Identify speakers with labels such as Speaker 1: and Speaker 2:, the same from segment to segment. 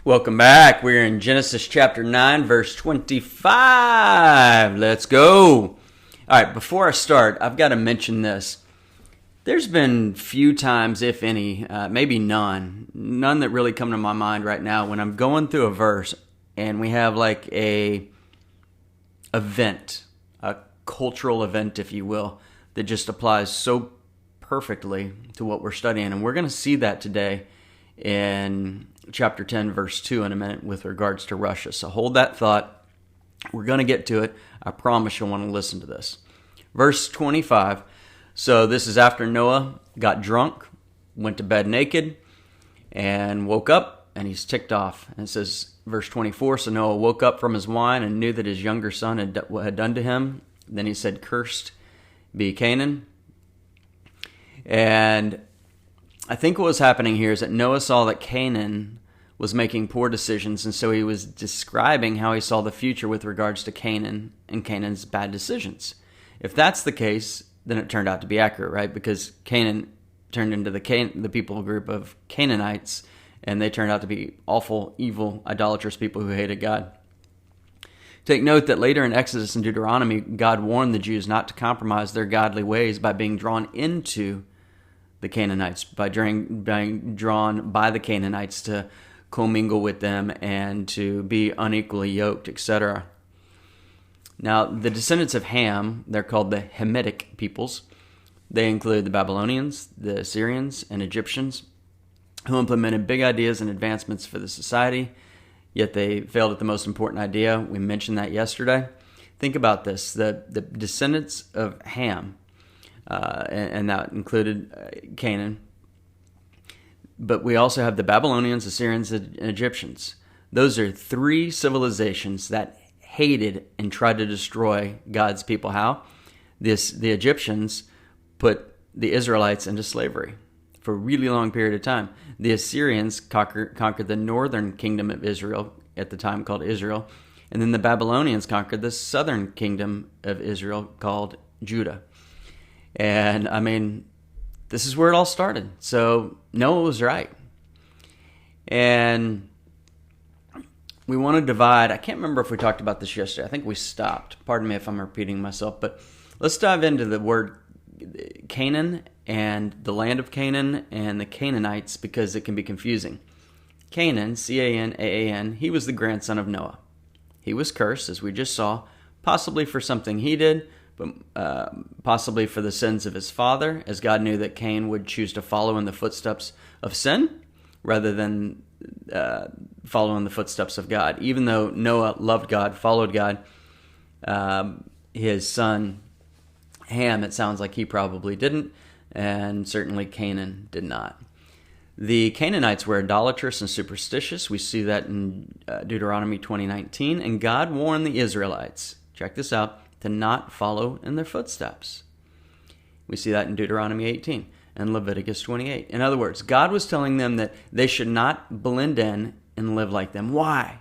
Speaker 1: Welcome back. We're in Genesis chapter 9, verse 25. Let's go. All right, before I start, I've got to mention this. There's been few times, if any, maybe none that really come to my mind right now when I'm going through a verse and we have like a event, a cultural event, if you will, that just applies so perfectly to what we're studying. And we're going to see that today in chapter 10, verse 2 in a minute with regards to Russia. So hold that thought. We're going to get to it. I promise you'll want to listen to this. Verse 25. So this is after Noah got drunk, went to bed naked, and woke up, and he's ticked off. And it says, verse 24, so Noah woke up from his wine and knew that his younger son had done to him. Then he said, cursed be Canaan. And I think what was happening here is that Noah saw that Canaan was making poor decisions, and so he was describing how he saw the future with regards to Canaan and Canaan's bad decisions. If that's the case, then it turned out to be accurate, right? Because Canaan turned into the people group of Canaanites, and they turned out to be awful, evil, idolatrous people who hated God. Take note that later in Exodus and Deuteronomy, God warned the Jews not to compromise their godly ways by being drawn into the Canaanites, by being drawn by the Canaanites to commingle with them and to be unequally yoked, etc. Now, the descendants of Ham, they're called the Hamitic peoples. They include the Babylonians, the Assyrians, and Egyptians, who implemented big ideas and advancements for the society, yet they failed at the most important idea. We mentioned that yesterday. Think about this. The descendants of Ham, and that included Canaan. But we also have the Babylonians, Assyrians, and Egyptians. Those are three civilizations that hated and tried to destroy God's people. How? The Egyptians put the Israelites into slavery for a really long period of time. The Assyrians conquered the northern kingdom of Israel, at the time called Israel. And then the Babylonians conquered the southern kingdom of Israel called Judah. And I mean, this is where it all started. So Noah was right. And we want to divide. I can't remember if we talked about this yesterday. I think we stopped. Pardon me if I'm repeating myself. But let's dive into the word Canaan and the land of Canaan and the Canaanites, because it can be confusing. Canaan, C-A-N-A-A-N, he was the grandson of Noah. He was cursed, as we just saw, possibly for something he did, but possibly for the sins of his father, as God knew that Cain would choose to follow in the footsteps of sin rather than follow in the footsteps of God. Even though Noah loved God, followed God, his son Ham, it sounds like he probably didn't, and certainly Canaan did not. The Canaanites were idolatrous and superstitious. We see that in Deuteronomy 20:19, and God warned the Israelites, check this out, to not follow in their footsteps. We see that in Deuteronomy 18 and Leviticus 28. In other words, God was telling them that they should not blend in and live like them. Why?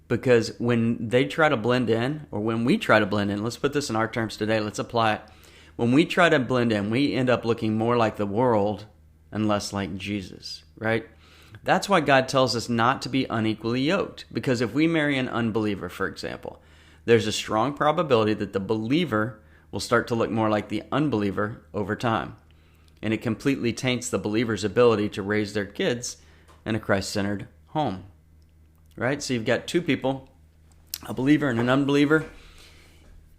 Speaker 1: Because when they try to blend in, or when we try to blend in, let's put this in our terms today, let's apply it. When we try to blend in, we end up looking more like the world and less like Jesus, right? That's why God tells us not to be unequally yoked. Because if we marry an unbeliever, for example, there's a strong probability that the believer will start to look more like the unbeliever over time. And it completely taints the believer's ability to raise their kids in a Christ-centered home. Right? So you've got two people, a believer and an unbeliever.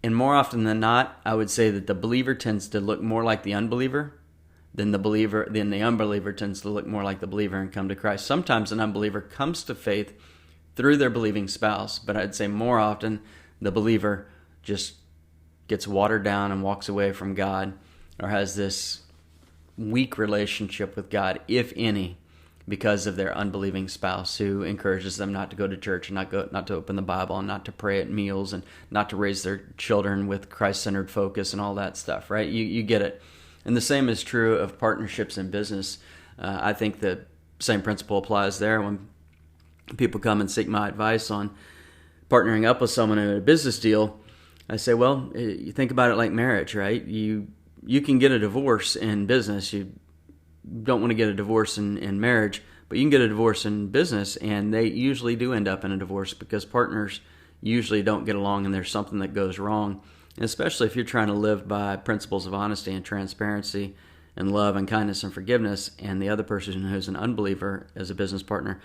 Speaker 1: And more often than not, I would say that the believer tends to look more like the unbeliever than the unbeliever tends to look more like the believer and come to Christ. Sometimes an unbeliever comes to faith through their believing spouse, but I'd say more often the believer just gets watered down and walks away from God, or has this weak relationship with God, if any, because of their unbelieving spouse who encourages them not to go to church and not to open the Bible and not to pray at meals and not to raise their children with Christ-centered focus and all that stuff, right? You get it. And the same is true of partnerships in business. I think the same principle applies there. When people come and seek my advice on partnering up with someone in a business deal, I say, well, you think about it like marriage, right? You can get a divorce in business. You don't want to get a divorce in marriage, But you can get a divorce in business, and they usually do end up in a divorce because partners usually don't get along and there's something that goes wrong. And especially if you're trying to live by principles of honesty and transparency and love and kindness and forgiveness, and the other person who's an unbeliever as a business partner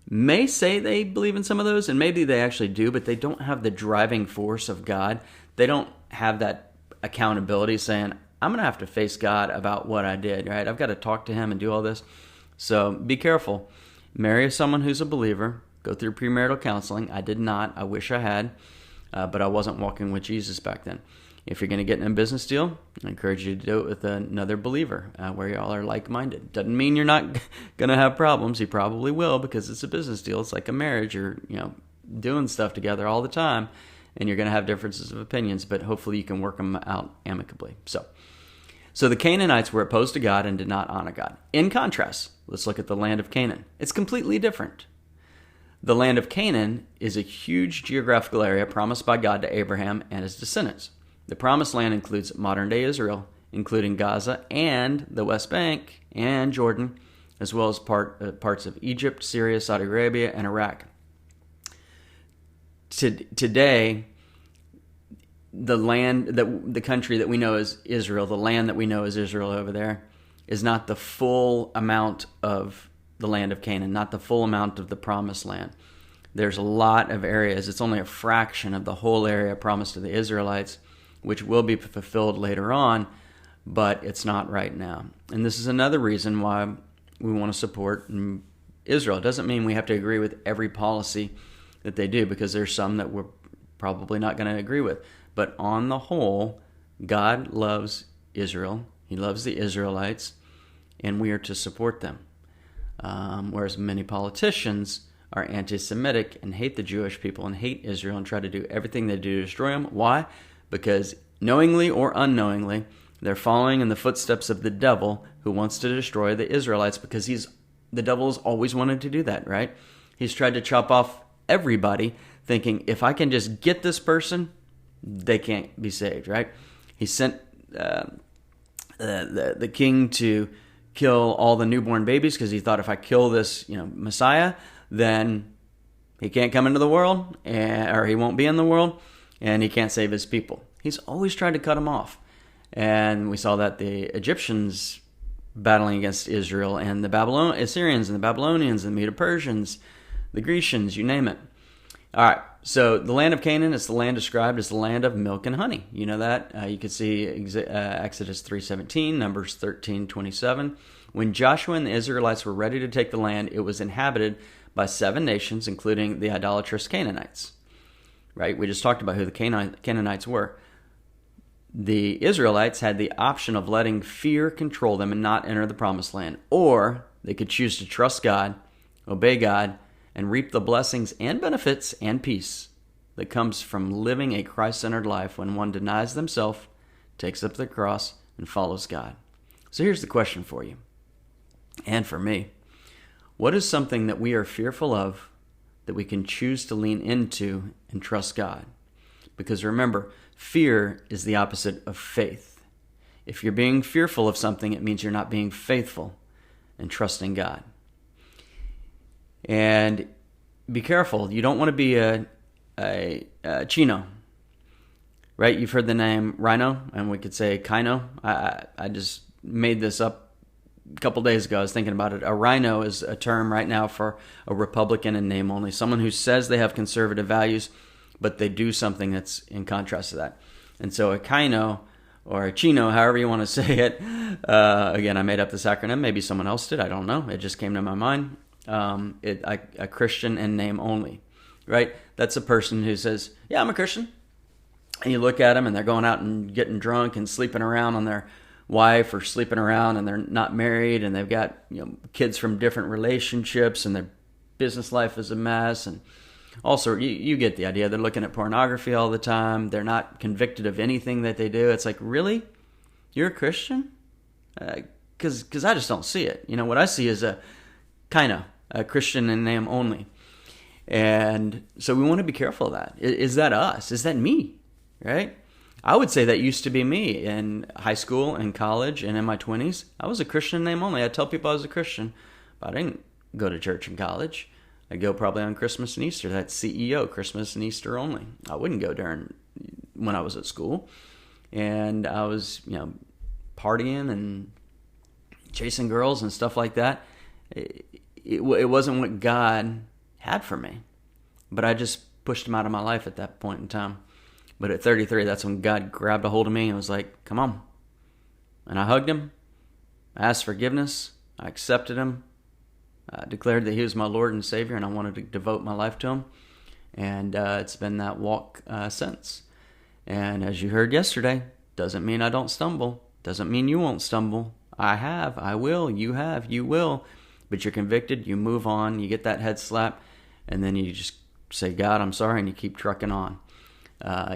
Speaker 1: may say they believe in some of those, and maybe they actually do, but they don't have the driving force of God. They don't have that accountability saying, I'm going to have to face God about what I did, right? I've got to talk to him and do all this. So be careful. Marry someone who's a believer. Go through premarital counseling. I did not. I wish I had, but I wasn't walking with Jesus back then. If you're going to get in a business deal, I encourage you to do it with another believer where y'all are like-minded. Doesn't mean you're not going to have problems. You probably will because it's a business deal. It's like a marriage. You're doing stuff together all the time, and you're going to have differences of opinions, but hopefully you can work them out amicably. So the Canaanites were opposed to God and did not honor God. In contrast, let's look at the land of Canaan. It's completely different. The land of Canaan is a huge geographical area promised by God to Abraham and his descendants. The promised land includes modern-day Israel, including Gaza and the West Bank and Jordan, as well as parts of Egypt, Syria, Saudi Arabia, and Iraq. Today, the country that we know as Israel, the land that we know as Israel over there, is not the full amount of the land of Canaan, not the full amount of the promised land. There's a lot of areas. It's only a fraction of the whole area promised to the Israelites, which will be fulfilled later on, but it's not right now. And this is another reason why we want to support Israel. It doesn't mean we have to agree with every policy that they do, because there's some that we're probably not going to agree with. But on the whole, God loves Israel. He loves the Israelites, and we are to support them. Whereas many politicians are anti-Semitic and hate the Jewish people and hate Israel and try to do everything they do to destroy them. Why? Because knowingly or unknowingly, they're following in the footsteps of the devil, who wants to destroy the Israelites, because the devil's always wanted to do that, right? He's tried to chop off everybody, thinking, if I can just get this person, they can't be saved, right? He sent the king to kill all the newborn babies because he thought, if I kill this Messiah, then he can't come into the world, or he won't be in the world, and he can't save his people. He's always tried to cut them off. And we saw that the Egyptians battling against Israel, and the Assyrians and the Babylonians and the Medo-Persians, the Grecians, you name it. All right, so the land of Canaan is the land described as the land of milk and honey. You know that. You could see Exodus 3:17, Numbers 13:27. When Joshua and the Israelites were ready to take the land, it was inhabited by 7 nations, including the idolatrous Canaanites. Right? We just talked about who the Canaanites were. The Israelites had the option of letting fear control them and not enter the promised land, or they could choose to trust God, obey God, and reap the blessings and benefits and peace that comes from living a Christ-centered life when one denies themselves, takes up the cross, and follows God. So here's the question for you, and for me. What is something that we are fearful of that we can choose to lean into and trust God? Because remember, fear is the opposite of faith. If you're being fearful of something, it means you're not being faithful and trusting God. And be careful. You don't want to be a chino, right? You've heard the name Rhino, and we could say Kino. I just made this up a couple days ago. I was thinking about it. A rhino is a term right now for a Republican in name only, someone who says they have conservative values, but they do something that's in contrast to that. And so a Kino, or a Chino, however you want to say it. Again, I made up this acronym. Maybe someone else did. I don't know. It just came to my mind. A Christian in name only, right? That's a person who says, yeah, I'm a Christian. And you look at them and they're going out and getting drunk and sleeping around on their wife, or sleeping around, and they're not married, and they've got kids from different relationships, and their business life is a mess. And also, you get the idea. They're looking at pornography all the time. They're not convicted of anything that they do. It's like, really? You're a Christian? Because I just don't see it. What I see is a Christian in name only. And so we want to be careful of that. Is that us? Is that me? Right? I would say that used to be me in high school and college and in my 20s. I was a Christian in name only. I tell people I was a Christian, but I didn't go to church in college. I'd go probably on Christmas and Easter. That's CEO, Christmas and Easter only. I wouldn't go when I was at school. And I was, partying and chasing girls and stuff like that. It wasn't what God had for me. But I just pushed him out of my life at that point in time. But at 33, that's when God grabbed a hold of me and was like, come on. And I hugged him. I asked forgiveness. I accepted him. I declared that he was my Lord and Savior, and I wanted to devote my life to him. And it's been that walk since. And as you heard yesterday, doesn't mean I don't stumble. Doesn't mean you won't stumble. I have. I will. You have. You will. But you're convicted. You move on. You get that head slap. And then you just say, God, I'm sorry. And you keep trucking on.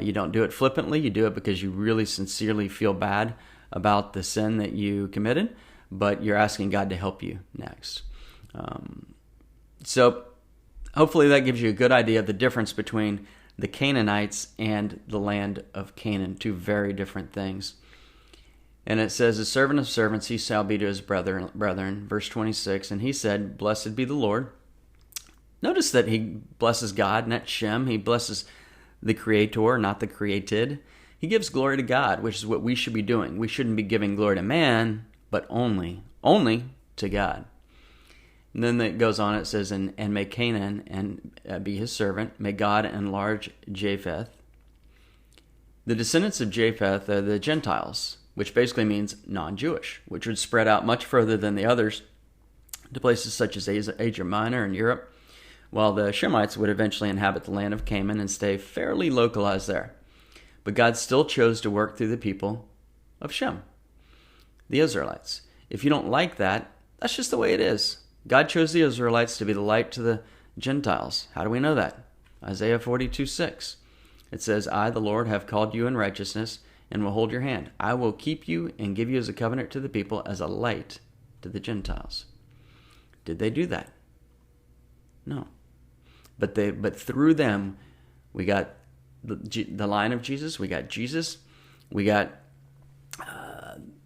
Speaker 1: You don't do it flippantly. You do it because you really sincerely feel bad about the sin that you committed. But you're asking God to help you next. So hopefully that gives you a good idea of the difference between the Canaanites and the land of Canaan, two very different things. And it says, a servant of servants he shall be to his brethren, verse 26, and he said, blessed be the Lord. Notice that he blesses God, not Shem. He blesses the Creator, not the created. He gives glory to God, which is what we should be doing. We shouldn't be giving glory to man, but only to God. And then it goes on, it says, and may Canaan and be his servant. May God enlarge Japheth. The descendants of Japheth are the Gentiles, which basically means non-Jewish, which would spread out much further than the others to places such as Asia Minor and Europe, while the Shemites would eventually inhabit the land of Canaan and stay fairly localized there. But God still chose to work through the people of Shem, the Israelites. If you don't like that, that's just the way it is. God chose the Israelites to be the light to the Gentiles. How do we know that? Isaiah 42:6. It says, I, the Lord, have called you in righteousness and will hold your hand. I will keep you and give you as a covenant to the people, as a light to the Gentiles. Did they do that? No. But through them, we got the line of Jesus. We got Jesus. We got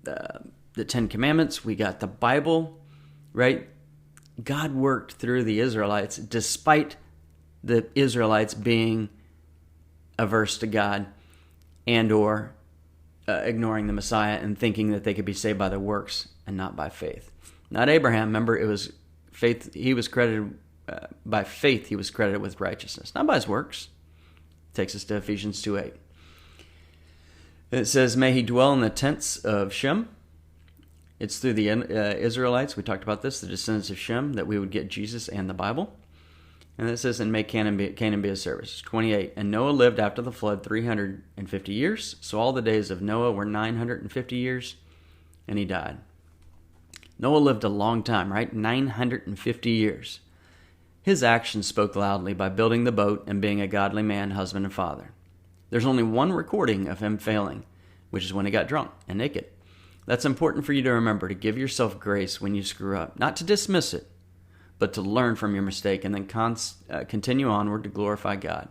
Speaker 1: the Ten Commandments. We got the Bible, right? God worked through the Israelites despite the Israelites being averse to God and or ignoring the Messiah and thinking that they could be saved by their works and not by faith. Not Abraham. Remember, it was faith. He was credited by faith. He was credited with righteousness, not by his works. Takes us to Ephesians 2:8. It says, may he dwell in the tents of Shem. It's through the Israelites, we talked about this, the descendants of Shem, that we would get Jesus and the Bible. And it says, and may Canaan be his service. 28, and Noah lived after the flood 350 years. So all the days of Noah were 950 years, and he died. Noah lived a long time, right? 950 years. His actions spoke loudly by building the boat and being a godly man, husband, and father. There's only one recording of him failing, which is when he got drunk and naked. That's important for you to remember, to give yourself grace when you screw up. Not to dismiss it, but to learn from your mistake and then continue onward to glorify God.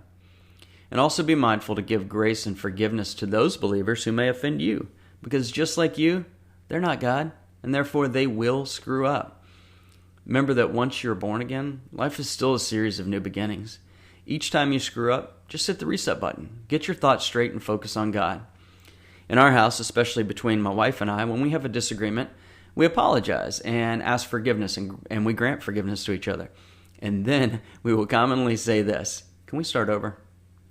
Speaker 1: And also be mindful to give grace and forgiveness to those believers who may offend you, because just like you, they're not God, and therefore they will screw up. Remember that once you're born again, life is still a series of new beginnings. Each time you screw up, just hit the reset button. Get your thoughts straight and focus on God. In our house, especially between my wife and I, when we have a disagreement, we apologize and ask forgiveness, and we grant forgiveness to each other. And then we will commonly say this, can we start over?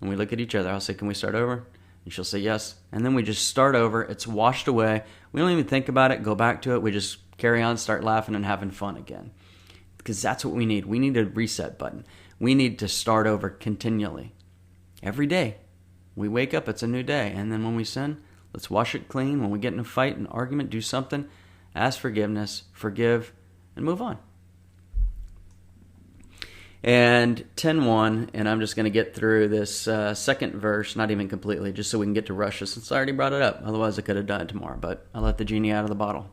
Speaker 1: And we look at each other. I'll say, can we start over? And she'll say yes. And then we just start over. It's washed away. We don't even think about it, go back to it. We just carry on, start laughing and having fun again. Because that's what we need. We need a reset button. We need to start over continually. Every day. We wake up, it's a new day. And then when we sin, let's wash it clean. When we get in a fight, an argument, do something, ask forgiveness, forgive, and move on. And 10:1, and I'm just going to get through this second verse, not even completely, just so we can get to Russia, since I already brought it up. Otherwise, I could have done it tomorrow, but I let the genie out of the bottle.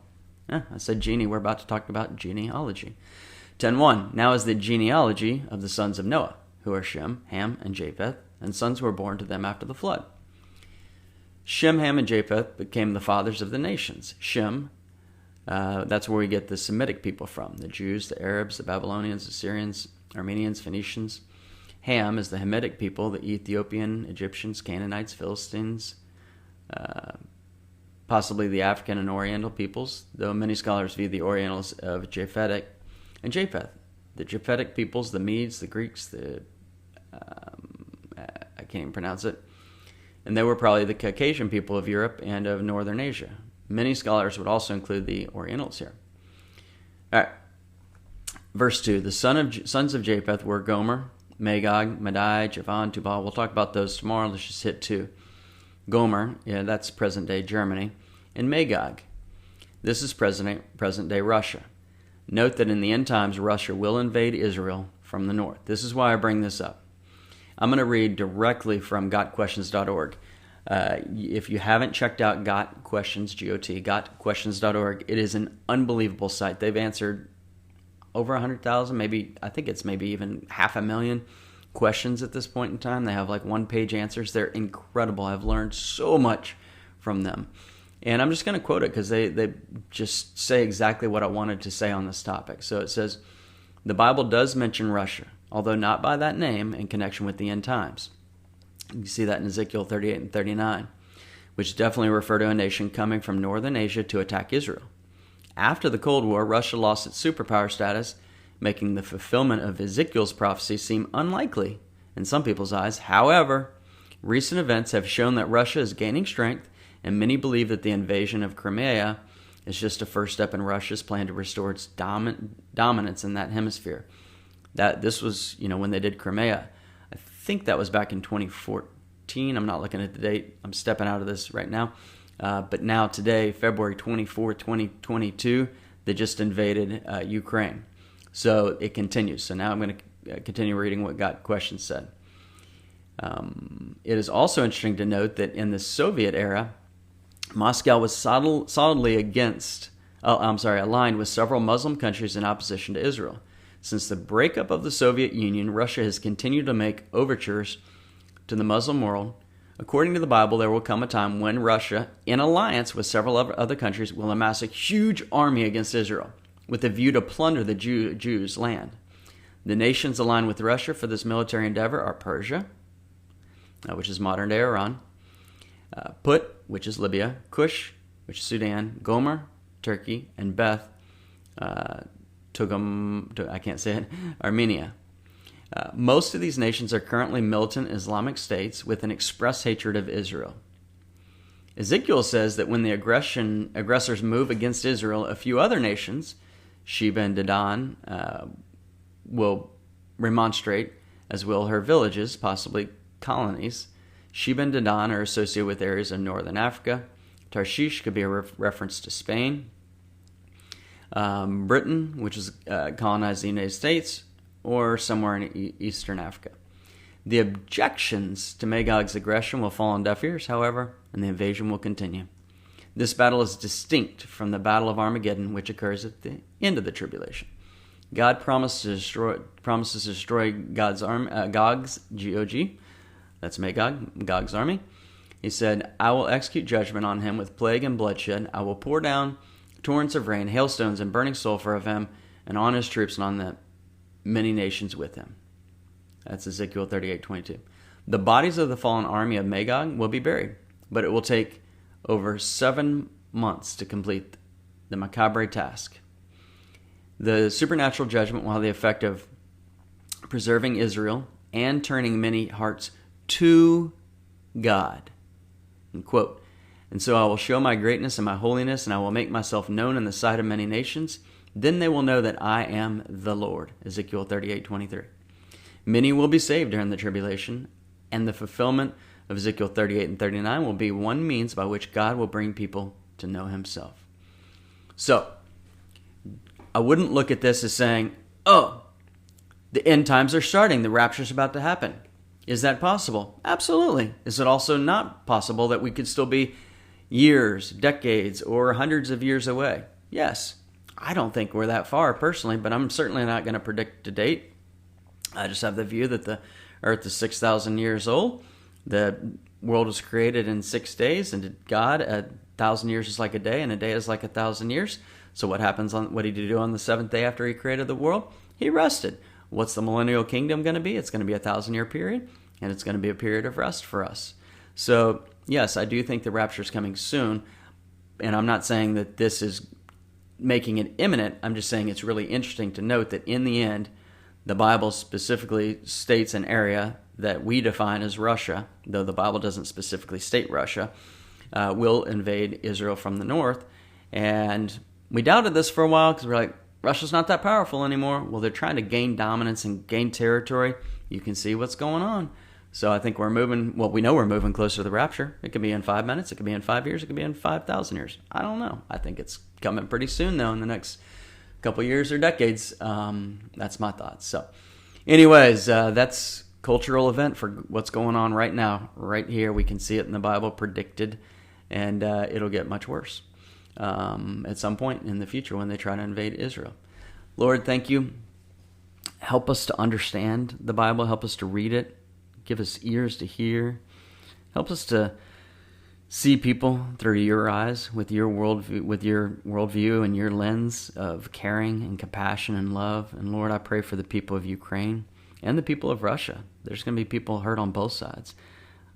Speaker 1: I said genie. We're about to talk about genealogy. 10:1, now is the genealogy of the sons of Noah, who are Shem, Ham, and Japheth, and sons who were born to them after the flood. Shem, Ham, and Japheth became the fathers of the nations. Shem, That's where we get the Semitic people from: the Jews, the Arabs, the Babylonians, Assyrians, Armenians, Phoenicians. Ham is the Hamitic people: the Ethiopian, Egyptians, Canaanites, Philistines, possibly the African and Oriental peoples, though many scholars view the Orientals of Japhetic and Japheth. The Japhetic peoples, the Medes, the Greeks, I can't even pronounce it, and they were probably the Caucasian people of Europe and of Northern Asia. Many scholars would also include the Orientals here. All right, verse 2, the sons of Japheth were Gomer, Magog, Madai, Javan, Tubal. We'll talk about those tomorrow. Let's just hit 2. Gomer, that's present-day Germany, and Magog. This is present-day Russia. Note that in the end times, Russia will invade Israel from the north. This is why I bring this up. I'm going to read directly from gotquestions.org. If you haven't checked out Got Questions, G-O-T, gotquestions.org, it is an unbelievable site. They've answered over 100,000, I think it's maybe even 500,000 questions at this point in time. They have like one-page answers. They're incredible. I've learned so much from them. And I'm just going to quote it because they just say exactly what I wanted to say on this topic. So it says, the Bible does mention Russia, although not by that name, in connection with the end times. You see that in Ezekiel 38 and 39, which definitely refer to a nation coming from northern Asia to attack Israel. After the Cold War, Russia lost its superpower status, making the fulfillment of Ezekiel's prophecy seem unlikely in some people's eyes. However, recent events have shown that Russia is gaining strength, and many believe that the invasion of Crimea is just a first step in Russia's plan to restore its dominance in that hemisphere. This was, when they did Crimea. I think that was back in 2014. I'm not looking at the date. I'm stepping out of this right now. But now today, February 24, 2022, they just invaded Ukraine. So it continues. So now I'm going to continue reading what Got Questions said. It is also interesting to note that in the Soviet era, Moscow was solidly aligned with several Muslim countries in opposition to Israel. Since the breakup of the Soviet Union, Russia has continued to make overtures to the Muslim world. According to the Bible, there will come a time when Russia, in alliance with several other countries, will amass a huge army against Israel, with a view to plunder the Jews' land. The nations aligned with Russia for this military endeavor are Persia, which is modern-day Iran, Put, which is Libya, Cush, which is Sudan, Gomer, Turkey, and Beth, I can't say it, Armenia. Most of these nations are currently militant Islamic states with an express hatred of Israel. Ezekiel says that when the aggressors move against Israel, a few other nations, Sheba and Dedan, will remonstrate, as will her villages, possibly colonies. Sheba and Dedan are associated with areas of northern Africa. Tarshish could be a reference to Spain. Britain, which is colonized the United States, or somewhere in eastern Africa. The objections to Magog's aggression will fall on deaf ears, however, and the invasion will continue. This battle is distinct from the Battle of Armageddon, which occurs at the end of the tribulation. God promises to destroy Gog's, G-O-G, that's Magog, Gog's army. He said, I will execute judgment on him with plague and bloodshed. I will pour down torrents of rain, hailstones, and burning sulfur of him, and on his troops and on the many nations with him. That's Ezekiel 38:22. The bodies of the fallen army of Magog will be buried, but it will take over 7 months to complete the macabre task. The supernatural judgment will have the effect of preserving Israel and turning many hearts to God. And quote, and so I will show my greatness and my holiness, and I will make myself known in the sight of many nations. Then they will know that I am the Lord. Ezekiel 38:23. Many will be saved during the tribulation, and the fulfillment of Ezekiel 38 and 39 will be one means by which God will bring people to know himself. So, I wouldn't look at this as saying, oh, the end times are starting, the rapture is about to happen. Is that possible? Absolutely. Is it also not possible that we could still be years, decades, or hundreds of years away? Yes. I don't think we're that far personally, but I'm certainly not going to predict a date. I just have the view that the earth is 6,000 years old. The world was created in 6 days, and God 1,000 years is like a day, and a day is like 1,000 years. So what did he do on the seventh day after he created the world? He rested. What's the millennial kingdom going to be? It's going to be a 1,000-year period, and it's going to be a period of rest for us. So yes, I do think the rapture is coming soon, and I'm not saying that this is making it imminent. I'm just saying it's really interesting to note that in the end, the Bible specifically states an area that we define as Russia, though the Bible doesn't specifically state Russia, will invade Israel from the north. And we doubted this for a while because we're like, Russia's not that powerful anymore. Well, they're trying to gain dominance and gain territory. You can see what's going on. So I think we know we're moving closer to the rapture. It could be in 5 minutes. It could be in 5 years. It could be in 5,000 years. I don't know. I think it's coming pretty soon, though, in the next couple years or decades. That's my thoughts. So anyways, that's cultural event for what's going on right now. Right here, we can see it in the Bible predicted, and it'll get much worse at some point in the future when they try to invade Israel. Lord, thank you. Help us to understand the Bible. Help us to read it. Give us ears to hear. Help us to see people through your eyes, with your worldview and your lens of caring and compassion and love. And Lord, I pray for the people of Ukraine and the people of Russia. There's going to be people hurt on both sides.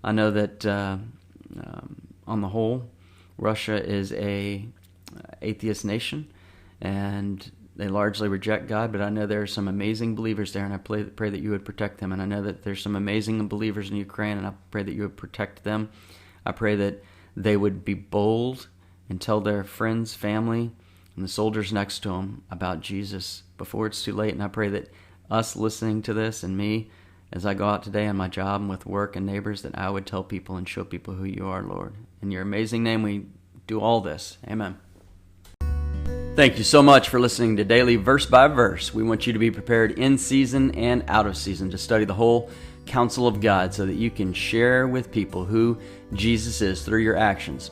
Speaker 1: I know that on the whole, Russia is a atheist nation, and they largely reject God, but I know there are some amazing believers there, and I pray that you would protect them. And I know that there's some amazing believers in Ukraine, and I pray that you would protect them. I pray that they would be bold and tell their friends, family, and the soldiers next to them about Jesus before it's too late. And I pray that us listening to this, and me, as I go out today on my job and with work and neighbors, that I would tell people and show people who you are, Lord. In your amazing name, we do all this. Amen. Thank you so much for listening to Daily Verse by Verse. We want you to be prepared in season and out of season to study the whole counsel of God so that you can share with people who Jesus is through your actions,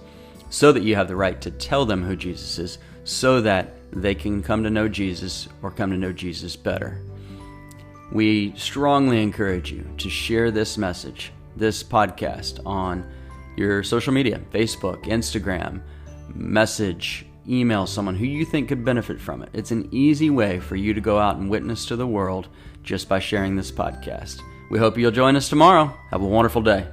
Speaker 1: so that you have the right to tell them who Jesus is, so that they can come to know Jesus or come to know Jesus better. We strongly encourage you to share this message, this podcast, on your social media, Facebook, Instagram, message, email someone who you think could benefit from it. It's an easy way for you to go out and witness to the world just by sharing this podcast. We hope you'll join us tomorrow. Have a wonderful day.